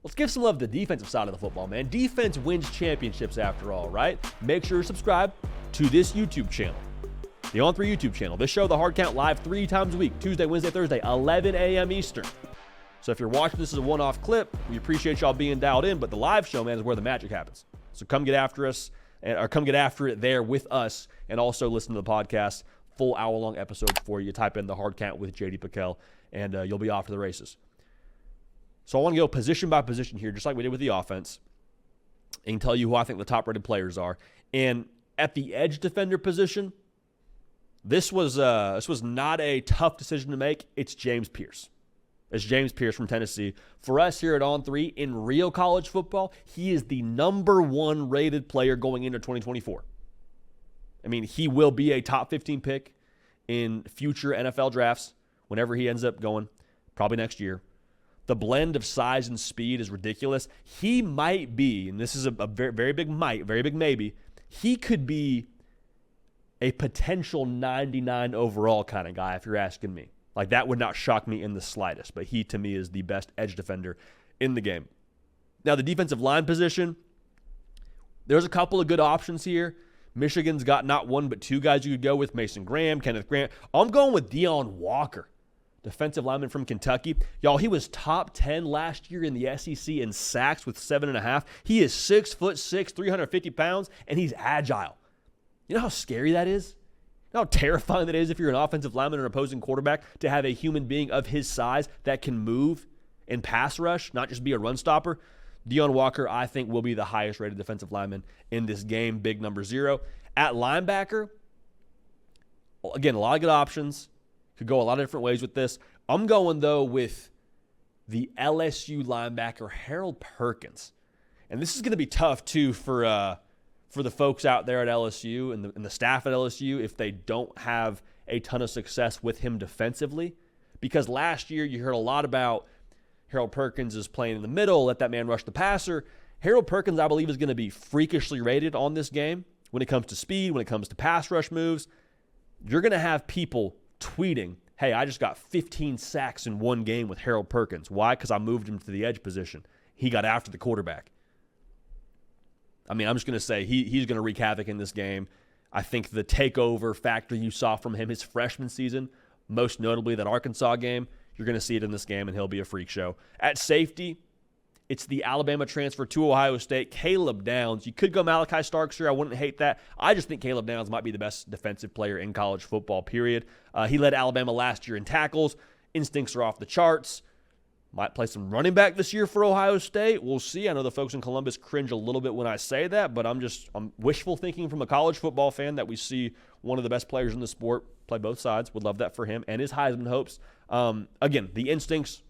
Let's give some love to the defensive side of the football, man. Defense wins championships after all, right? Make sure to subscribe to this YouTube channel, the On 3 YouTube channel. This show, The Hard Count, live 3 times a week, Tuesday, Wednesday, Thursday, 11 a.m. Eastern. So if you're watching this as a one-off clip, we appreciate y'all being dialed in, but the live show, man, is where the magic happens. So come get after us, or come get after it there with us, and also listen to the podcast, full hour-long episode for you. Type in The Hard Count with J.D. Piquel, and you'll be off to the races. So I want to go position by position here, just like we did with the offense, and tell you who I think the top-rated players are. And at the edge defender position, this was not a tough decision to make. It's James Pierce. It's James Pierce from Tennessee. For us here at On 3, in real college football, he is the number 1 rated player going into 2024. I mean, he will be a top 15 pick in future NFL drafts whenever he ends up going, probably next year. The blend of size and speed is ridiculous. He might be, and this is a very, very big might, very big maybe, he could be a potential 99 overall kind of guy if you're asking me. Like, that would not shock me in the slightest, but he, to me, is the best edge defender in the game. Now, the defensive line position, there's a couple of good options here. Michigan's got not one but 2 guys you could go with, Mason Graham, Kenneth Grant. I'm going with Dion Walker, defensive lineman from Kentucky. Y'all, he was top 10 last year in the SEC in sacks with 7.5. He is 6'6", 350 pounds, and he's agile. You know how scary that is? You know how terrifying that is if you're an offensive lineman or an opposing quarterback to have a human being of his size that can move and pass rush, not just be a run stopper? Dion Walker, I think, will be the highest rated defensive lineman in this game, big number 0. At linebacker, again, a lot of good options. Could go a lot of different ways with this. I'm going, though, with the LSU linebacker, Harold Perkins. And this is going to be tough, too, for the folks out there at LSU and the staff at LSU if they don't have a ton of success with him defensively. Because last year you heard a lot about Harold Perkins is playing in the middle, let that man rush the passer. Harold Perkins, I believe, is going to be freakishly rated on this game when it comes to speed, when it comes to pass rush moves. You're going to have people tweeting, hey, I just got 15 sacks in one game with Harold Perkins. Why? Because I moved him to the edge position. He got after the quarterback. I mean, I'm just going to say he's going to wreak havoc in this game. I think the takeover factor you saw from him his freshman season, most notably that Arkansas game, you're going to see it in this game, and he'll be a freak show. At safety, it's the Alabama transfer to Ohio State, Caleb Downs. You could go Malachi Starks here. I wouldn't hate that. I just think Caleb Downs might be the best defensive player in college football, period. He led Alabama last year in tackles. Instincts are off the charts. Might play some running back this year for Ohio State. We'll see. I know the folks in Columbus cringe a little bit when I say that, but I'm wishful thinking from a college football fan that we see one of the best players in the sport play both sides. Would love that for him and his Heisman hopes. Again, the instincts,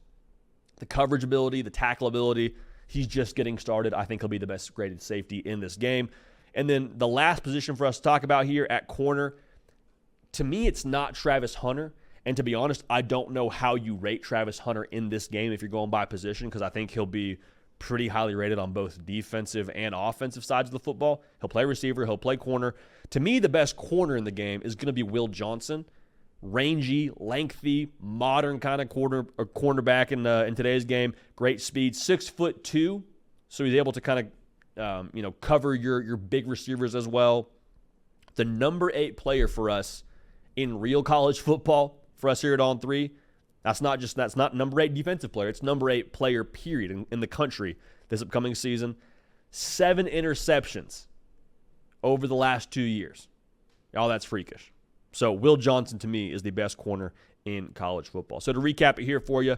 the coverage ability, the tackle ability, he's just getting started. I think he'll be the best graded safety in this game. And then the last position for us to talk about here at corner, to me, it's not Travis Hunter. And to be honest, I don't know how you rate Travis Hunter in this game if you're going by position, because I think he'll be pretty highly rated on both defensive and offensive sides of the football. He'll play receiver. He'll play corner. To me, the best corner in the game is going to be Will Johnson. Rangy, lengthy, modern kind of cornerback in today's game. Great speed, 6'2", so he's able to kind of cover your big receivers as well. The number 8 player for us in real college football for us here at On 3. That's not number 8 defensive player. It's number 8 player, period, in the country this upcoming season. 7 interceptions over the last 2 years. Y'all, that's freakish. So Will Johnson, to me, is the best corner in college football. So to recap it here for you,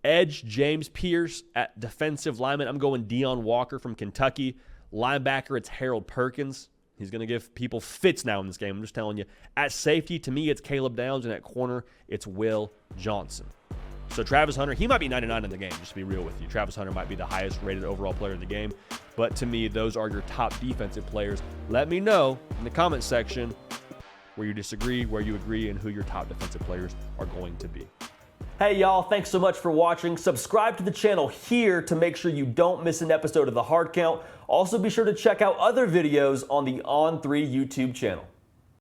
edge, James Pierce. At defensive lineman, I'm going Dion Walker from Kentucky. Linebacker, it's Harold Perkins. He's going to give people fits now in this game. I'm just telling you. At safety, to me, it's Caleb Downs. And at corner, it's Will Johnson. So Travis Hunter, he might be 99 in the game, just to be real with you. Travis Hunter might be the highest rated overall player in the game. But to me, those are your top defensive players. Let me know in the comment section where you disagree, where you agree, and who your top defensive players are going to be. Hey y'all, thanks so much for watching. Subscribe to the channel here to make sure you don't miss an episode of The Hard Count. Also be sure to check out other videos on the On 3 YouTube channel.